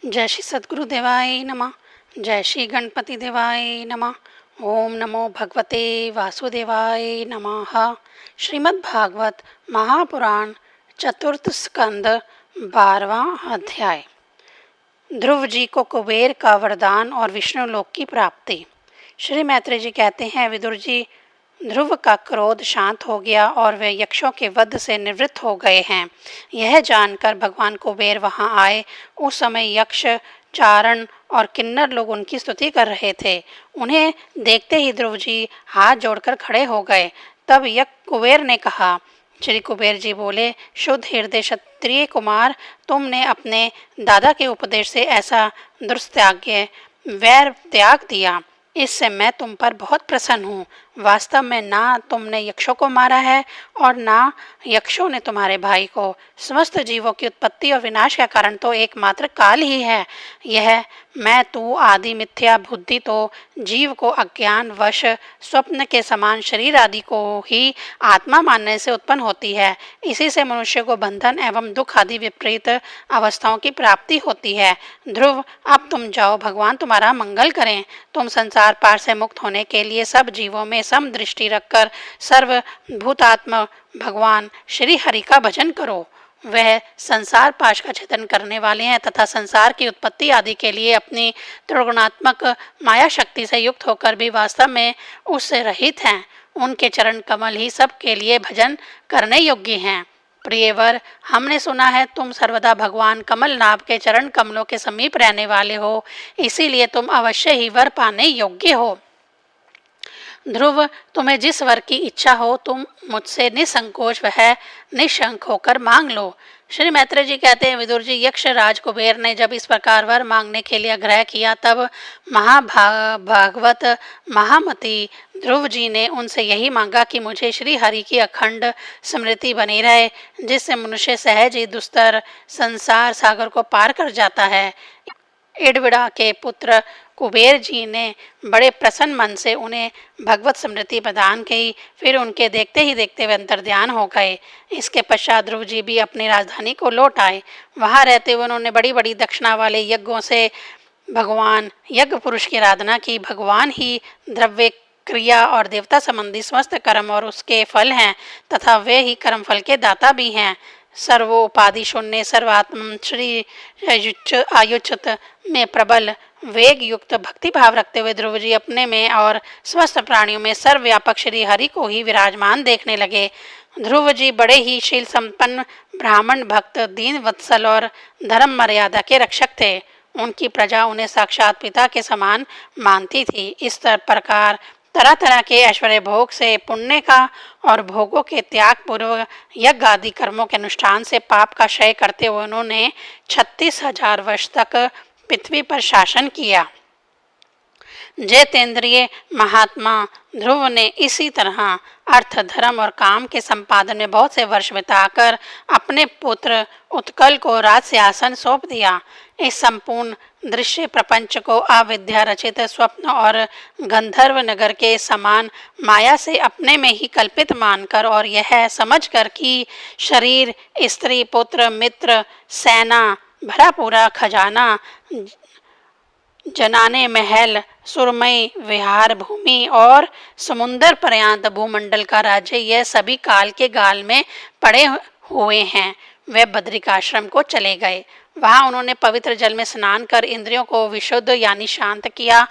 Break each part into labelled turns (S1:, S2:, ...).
S1: जय श्री सद्गुरु देवाय नमः। जय श्री गणपति देवाय नमः। ओम नमो भगवते वासुदेवाय नमः। श्रीमद् भागवत महापुराण चतुर्थ स्कंद 12वां अध्याय। ध्रुव जी को कुबेर का वरदान और विष्णु लोक की प्राप्ति। श्री मैत्रेय जी कहते हैं, विदुर जी, ध्रुव का क्रोध शांत हो गया और वे यक्षों के वध से निवृत्त हो गए हैं। यह जानकर भगवान कुबेर वहां आए। उस समय यक्ष, चारण और किन्नर लोग उनकी स्तुति कर रहे थे। उन्हें देखते ही ध्रुव जी हाथ जोड़कर खड़े हो गए। तब यक्ष कुबेर ने कहा। श्री कुबेर जी बोले, शुद्ध हृदय क्षत्रिय कुमार, तुमने अपने दादा के उपदेश से ऐसा दुस्त्याग्य वैर त्याग दिया, इससे मैं तुम पर बहुत प्रसन्न हूँ। वास्तव में ना तुमने यक्षों को मारा है और ना यक्षों ने तुम्हारे भाई को। समस्त जीवों की उत्पत्ति और विनाश का कारण तो एकमात्र काल ही है। यह मैं तू आदि मिथ्या बुद्धि तो जीव को अज्ञान वश स्वप्न के समान शरीर आदि को ही आत्मा मानने से उत्पन्न होती है। इसी से मनुष्य को बंधन एवं दुख आदि विपरीत अवस्थाओं की प्राप्ति होती है। ध्रुव, अब तुम जाओ, भगवान तुम्हारा मंगल करें। तुम संसार पार से मुक्त होने के लिए सब जीवों में सम दृष्टि रखकर सर्वभूतात्मा भगवान श्री हरि का भजन करो। वह संसार पाश का छेदन करने वाले हैं तथा संसार की उत्पत्ति आदि के लिए अपनी त्रिगुणात्मक माया शक्ति से युक्त होकर भी वास्तव में उससे रहित हैं। उनके चरण कमल ही सबके लिए भजन करने योग्य हैं। प्रियवर, हमने सुना है तुम सर्वदा भगवान कमल नाभ के चरण कमलों के समीप रहने वाले हो, इसीलिए तुम अवश्य ही वर पाने योग्य हो। ध्रुव, तुम्हें जिस वर की इच्छा हो तुम मुझसे निसंकोच वह निशंक होकर मांग लो। श्री मैत्रेय जी कहते हैं, विदुर जी, यक्ष राज कुबेर ने जब इस प्रकार वर मांगने के लिए आग्रह किया तब महाभागवत महामती ध्रुव जी ने उनसे यही मांगा कि मुझे श्री हरि की अखंड स्मृति बनी रहे, जिससे मनुष्य सहज ही दुस्तर संसार सागर को पार कर जाता है। इडविड़ा के पुत्र कुबेर जी ने बड़े प्रसन्न मन से उन्हें भगवत स्मृति प्रदान की। फिर उनके देखते ही देखते वे अंतर्ध्यान हो गए। इसके पश्चात ध्रुव जी भी अपनी राजधानी को लौट आए। वहां रहते हुए उन्होंने बड़ी बड़ी दक्षिणा वाले यज्ञों से भगवान यज्ञ पुरुष की आराधना की। भगवान ही द्रव्य क्रिया और देवता संबंधी समस्त कर्म और उसके फल हैं तथा वे ही कर्म फल के दाता भी हैं। सर्वोपाधि शून्य सर्वात्म श्री आयुच्युत में प्रबल वेग युक्त भक्ति भाव रखते हुए ध्रुव जी अपने में और समस्त प्राणियों में सर्वव्यापक श्री हरि को ही विराजमान देखने लगे। ध्रुव जी बड़े ही शील संपन्न ब्राह्मण भक्त, दीन वत्सल और धर्म मर्यादा के रक्षक थे। उनकी प्रजा उन्हें साक्षात पिता के समान मानती थी। इस प्रकार तरह तरह के ऐश्वर्य भोग से, पुण्य का और भोगों के त्याग पूर्वक यज्ञ आदि कर्मों के अनुष्ठान से पाप का क्षय करते हुए उन्होंने 36,000 वर्ष तक पृथ्वी पर शासन किया। जैतेंद्रिय महात्मा ध्रुव ने इसी तरह अर्थ, धर्म और काम के संपादन में बहुत से वर्ष बिताकर अपने पुत्र उत्कल को राज सिंहासन सौंप दिया। इस संपूर्ण दृश्य प्रपंच को अविद्या रचित स्वप्न और गंधर्व नगर के समान माया से अपने में ही कल्पित मानकर और यह समझकर कि शरीर, स्त्री, पुत्र, मित्र, सेना, भरा पूरा खजाना, जनाने महल, सुरमई विहार भूमि और समुन्दर पर्यंत भूमंडल का राज्य, यह सभी काल के गाल में पड़े हुए हैं। वे बद्रिकाश्रम को चले गए। वहां उन्होंने पवित्र जल में स्नान कर इंद्रियों को विशुद्ध यानी शांत किया।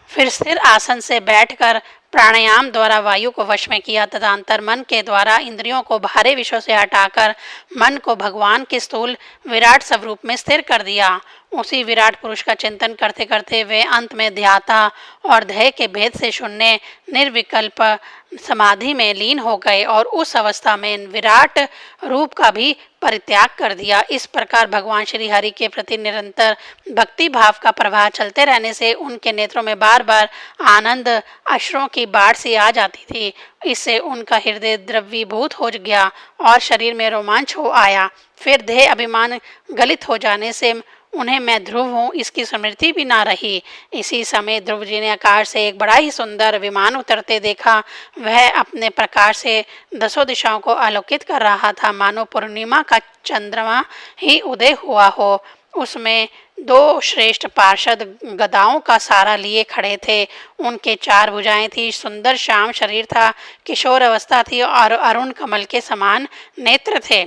S1: फिर स्थिर आसन से बैठकर प्राणायाम द्वारा वायु को वश में किया तथा अंतर मन के द्वारा इंद्रियों को बाहरी विषयों से हटाकर मन को भगवान के स्थूल विराट स्वरूप में स्थिर कर दिया। उसी विराट पुरुष का चिंतन करते करते वे अंत में ध्याता और ध्येय के भेद से शून्य निर्विकल्प समाधि में लीन हो गए और उस अवस्था में विराट रूप का भी परित्याग कर दिया। इस प्रकार भगवान श्री हरि के प्रति निरंतर भक्ति भाव का प्रवाह चलते रहने से उनके नेत्रों में बार बार आनंद अश्रुओं की बाढ़ सी आ जाती थी। इससे उनका हृदय द्रवीभूत हो गया और शरीर में रोमांच हो आया। फिर देह अभिमान गलित हो जाने से उन्हें मैं ध्रुव हूँ इसकी स्मृति भी ना रही। इसी समय ध्रुव जी ने आकाश से एक बड़ा ही सुंदर विमान उतरते देखा। वह अपने प्रकाश से दसों दिशाओं को आलोकित कर रहा था, मानो पूर्णिमा का चंद्रमा ही उदय हुआ हो। उसमें दो श्रेष्ठ पार्षद गदाओं का सहारा लिए खड़े थे। उनके चार भुजाएं थी, सुंदर श्याम शरीर था, किशोर अवस्था थी और अरुण कमल के समान नेत्र थे।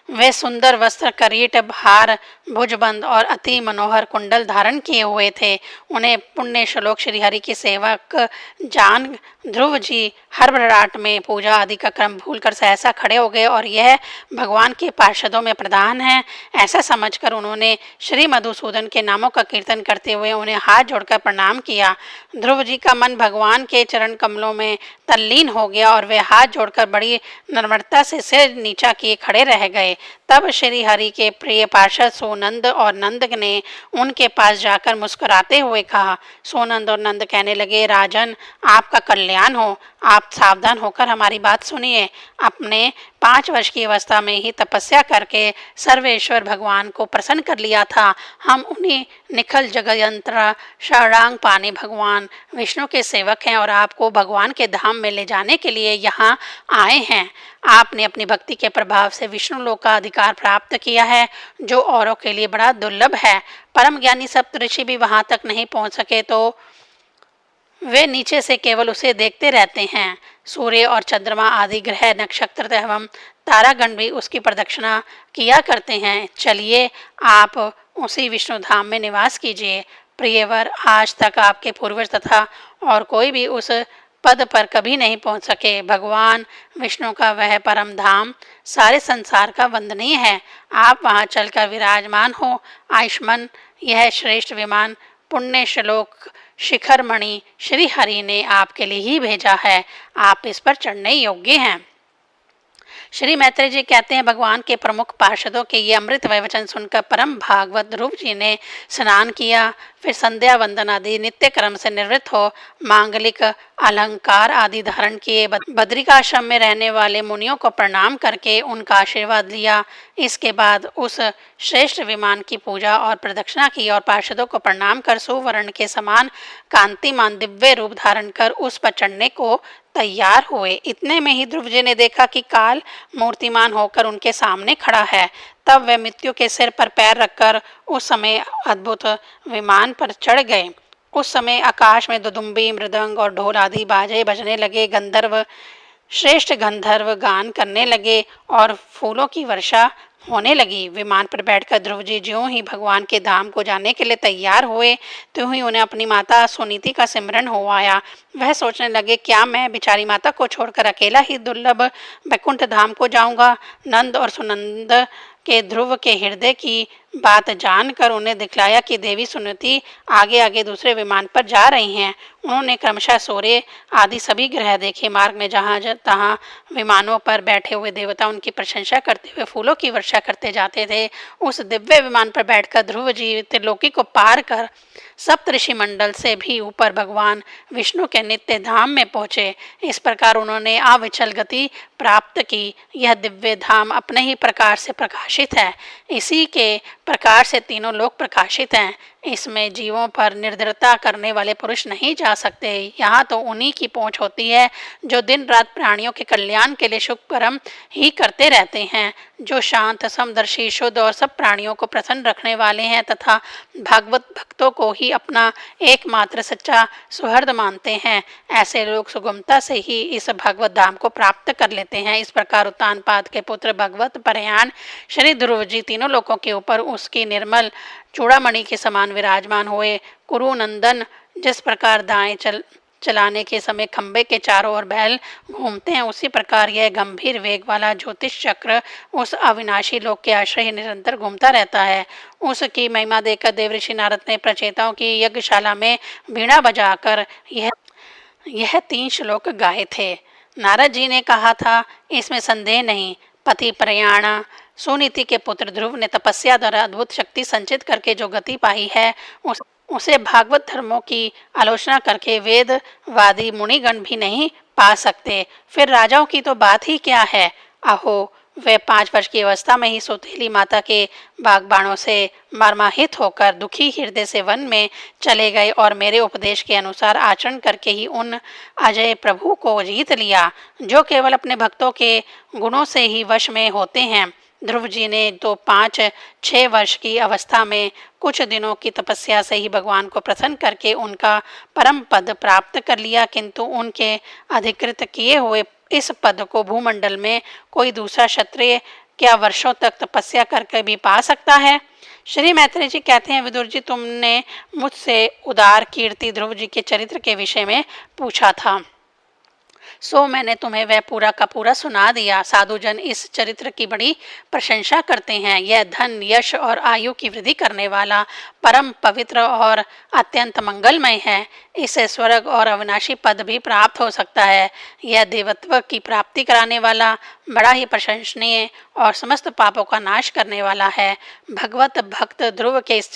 S1: वे सुंदर वस्त्र, करीट, भार, भुजबंद और अति मनोहर कुंडल धारण किए हुए थे। उन्हें पुण्य श्लोक श्रीहरि के सेवक जान ध्रुव जी हर्षराट में पूजा आदि का क्रम भूलकर सहसा खड़े हो गए और यह भगवान के पार्षदों में प्रधान है ऐसा समझकर उन्होंने श्री मधुसूदन के नामों का कीर्तन करते हुए उन्हें हाथ जोड़कर प्रणाम किया। ध्रुव जी का मन भगवान के चरण कमलों में तल्लीन हो गया और वे हाथ जोड़कर बड़ी नम्रता से सिर नीचा किए खड़े रह गए। तब श्री हरि के प्रिय पार्षद सोनंद और नंद ने उनके पास जाकर मुस्कुराते हुए कहा। सोनंद और नंद कहने लगे, राजन, आपका कल्याण हो, आप सावधान होकर हमारी बात सुनिए। अपने 5 वर्ष की अवस्था में ही तपस्या करके सर्वेश्वर भगवान को प्रसन्न कर लिया था। हम उन्हीं निखल जगयंत्र शरणांग पानी भगवान विष्णु के सेवक हैं और आपको भगवान के धाम में ले जाने के लिए यहाँ आए हैं। आपने अपनी भक्ति के प्रभाव से विष्णु लोक का अधिकार प्राप्त किया है, जो औरों के लिए बड़ा दुर्लभ है। परम ज्ञानी सप्तऋषि भी वहां तक नहीं पहुंच सके तो वे नीचे से केवल उसे देखते रहते हैं। सूर्य और चंद्रमा आदि ग्रह, नक्षत्र एवं तारागण भी उसकी प्रदक्षिणा किया करते हैं। चलिए, आप उसी विष्णु धाम में निवास कीजिए। प्रियवर, आज तक आपके पूर्वज तथा और कोई भी उस पद पर कभी नहीं पहुंच सके। भगवान विष्णु का वह परम धाम सारे संसार का वंदनीय है। आप वहां चलकर विराजमान हो। आयुष्मान यह श्रेष्ठ विमान पुण्य श्लोक शिखर मणि श्री हरि ने आपके लिए ही भेजा है। आप इस पर चढ़ने योग्य हैं। श्री मैत्रेय जी कहते हैं, भगवान के प्रमुख पार्षदों के ये अमृत वचन सुनकर परम भागवत ध्रुव जी ने स्नान किया। फिर संध्या वंदन आदि नित्य कर्म से निवृत्त हो मांगलिक अलंकार आदि धारण किए बद्रिकाश्रम में रहने वाले मुनियों को प्रणाम करके उनका आशीर्वाद लिया। इसके बाद उस श्रेष्ठ विमान की पूजा और प्रदक्षिणा की और पार्षदों को प्रणाम कर सुवर्ण के समान कांतिमान दिव्य रूप धारण कर उस पर चढ़ने को तैयार हुए। इतने में ही ध्रुव जी ने देखा कि काल मूर्तिमान होकर उनके सामने खड़ा है। तब वे मृत्यु के सिर पर पैर रखकर उस समय अद्भुत विमान पर चढ़ गए। उस समय आकाश में दुदुम्बी, मृदंग और ढोल आदि बाजे बजने लगे। श्रेष्ठ गंधर्व गान करने लगे और फूलों की वर्षा होने लगी। विमान पर बैठकर ध्रुव जी ज्यों ही भगवान के धाम को जाने के लिए तैयार हुए, त्यों ही उन्हें अपनी माता सुनीति का सिमरन हो आया। वह सोचने लगे, क्या मैं बिचारी माता को छोड़कर अकेला ही दुर्लभ वैकुंठ धाम को जाऊंगा। नंद और सुनंद के ध्रुव के हृदय की बात जानकर उन्हें दिखलाया कि देवी सुनीति आगे आगे दूसरे विमान पर जा रही हैं। उन्होंने क्रमशः सूर्य आदि सभी ग्रह देखे। मार्ग में जहाँ तहाँ विमानों पर बैठे हुए देवता उनकी प्रशंसा करते हुए फूलों की वर्षा करते जाते थे। उस दिव्य विमान पर बैठकर ध्रुव जी त्रिलोकी को पार कर सप्तऋषि मंडल से भी ऊपर भगवान विष्णु के नित्य धाम में पहुँचे। इस प्रकार उन्होंने अविचल गति प्राप्त की। यह दिव्य धाम अपने ही प्रकार से प्रकाशित है। इसी के प्रकार से तीनों लोक प्रकाशित हैं। इसमें जीवों पर निर्दयता करने वाले पुरुष नहीं जा सकते। यहाँ तो उन्हीं की पहुँच होती है जो दिन रात प्राणियों के कल्याण के लिए शुभ कर्म ही करते रहते हैं, जो शांत, समदर्शी, शुद्ध और सब प्राणियों को प्रसन्न रखने वाले हैं तथा भागवत भक्तों को ही अपना एकमात्र सच्चा सुहृद मानते हैं। ऐसे लोग सुगमता से ही इस भगवत धाम को प्राप्त कर लेते हैं। इस प्रकार उत्तानपाद के पुत्र भगवत प्रयाण श्री ध्रुव जी तीनों लोकों के ऊपर उसकी निर्मल चूड़ामणि के समान विराजमान हुए। कुरुनंदन जिस प्रकार दाएं चलाने के समय खंबे के चारों ओर बैल घूमते हैं, उसी प्रकार यह गंभीर वेग वाला ज्योतिष चक्र उस अविनाशी लोक के आश्रय निरंतर घूमता रहता है। उसकी महिमा देखकर देवऋषि नारद ने प्रचेताओं की यज्ञशाला में वीणा बजाकर यह 3 श्लोक गाए थे। नारद जी ने कहा था, इसमें संदेह नहीं, पति प्रयाण सुनीति के पुत्र ध्रुव ने तपस्या द्वारा अद्भुत शक्ति संचित करके जो गति पाई है, उसे भागवत धर्मों की आलोचना करके वेदवादी मुनिगण भी नहीं पा सकते। फिर राजाओं की तो बात ही क्या है। अहो, वे 5 वर्ष की अवस्था में ही सौतेली माता के बागबाणों से मर्माहित होकर दुखी हृदय से वन में चले गए और मेरे उपदेश के अनुसार आचरण करके ही उन अजय प्रभु को जीत लिया, जो केवल अपने भक्तों के गुणों से ही वश में होते हैं। ध्रुव जी ने तो 5-6 वर्ष की अवस्था में कुछ दिनों की तपस्या से ही भगवान को प्रसन्न करके उनका परम पद प्राप्त कर लिया, किंतु उनके अधिकृत किए हुए इस पद को भूमंडल में कोई दूसरा क्षत्रिय क्या वर्षों तक तपस्या करके भी पा सकता है। श्री मैत्रेय जी कहते हैं, विदुर जी, तुमने मुझसे उदार कीर्ति ध्रुव जी के चरित्र के विषय में पूछा था, सो मैंने तुम्हें वह पूरा का पूरा सुना दिया। साधुजन इस चरित्र की बड़ी प्रशंसा करते हैं। यह धन, यश और आयु की वृद्धि करने वाला, परम पवित्र और अत्यंत मंगलमय है। इसे स्वर्ग और अविनाशी पद भी प्राप्त हो सकता है। यह देवत्व की प्राप्ति कराने वाला, बड़ा ही प्रशंसनीय और समस्त पापों का नाश करने वाला है। भगवत भक्त ध्रुव के इस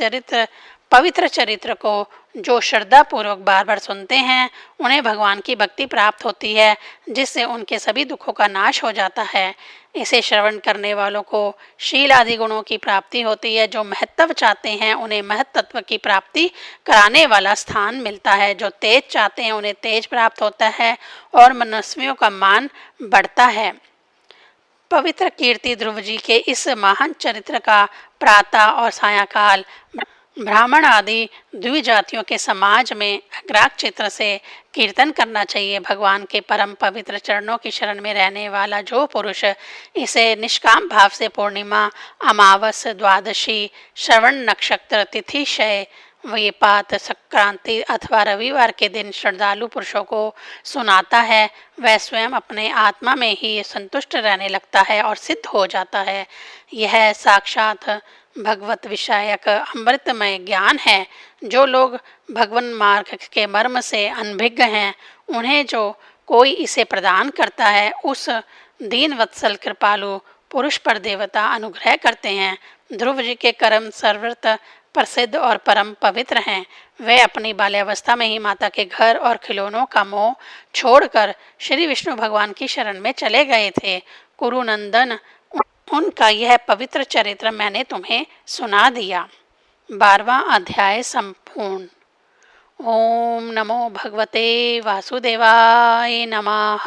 S1: पवित्र चरित्र को जो श्रद्धा पूर्वक बार बार सुनते हैं, उन्हें भगवान की भक्ति प्राप्त होती है, जिससे उनके सभी दुखों का नाश हो जाता है। इसे श्रवण करने वालों को शील आदि गुणों की प्राप्ति होती है। जो महत्व चाहते हैं उन्हें महत्त्व की प्राप्ति कराने वाला स्थान मिलता है। जो तेज चाहते हैं उन्हें तेज प्राप्त होता है और मनस्वियों का मान बढ़ता है। पवित्र कीर्ति ध्रुव जी के इस महान चरित्र का प्रातः और सायंकाल ब्राह्मण आदि द्विजातियों के समाज में अग्राग चित्र से कीर्तन करना चाहिए। भगवान के परम पवित्र चरणों की शरण में रहने वाला जो पुरुष इसे निष्काम भाव से पूर्णिमा, अमावस, द्वादशी, श्रवण नक्षत्र, तिथि, क्षय, वेपात, संक्रांति अथवा रविवार के दिन श्रद्धालु पुरुषों को सुनाता है, वह स्वयं अपने आत्मा में ही संतुष्ट रहने लगता है और सिद्ध हो जाता है। यह साक्षात भगवत विषयक अमृतमय ज्ञान है। जो लोग भगवन मार्ग के मर्म से अनभिज्ञ हैं, उन्हें जो कोई इसे प्रदान करता है, उस दीन वत्सल कृपालु पुरुष पर देवता अनुग्रह करते हैं। ध्रुव जी के कर्म सर्वत्र प्रसिद्ध और परम पवित्र हैं। वे अपनी बाल्यावस्था में ही माता के घर और खिलौनों का मोह छोड़कर श्री विष्णु भगवान की शरण में चले गए थे। कुरुनंदन, उनका यह पवित्र चरित्र मैंने तुम्हें सुना दिया। 12वां अध्याय संपूर्ण। ओम नमो भगवते वासुदेवाय नमः।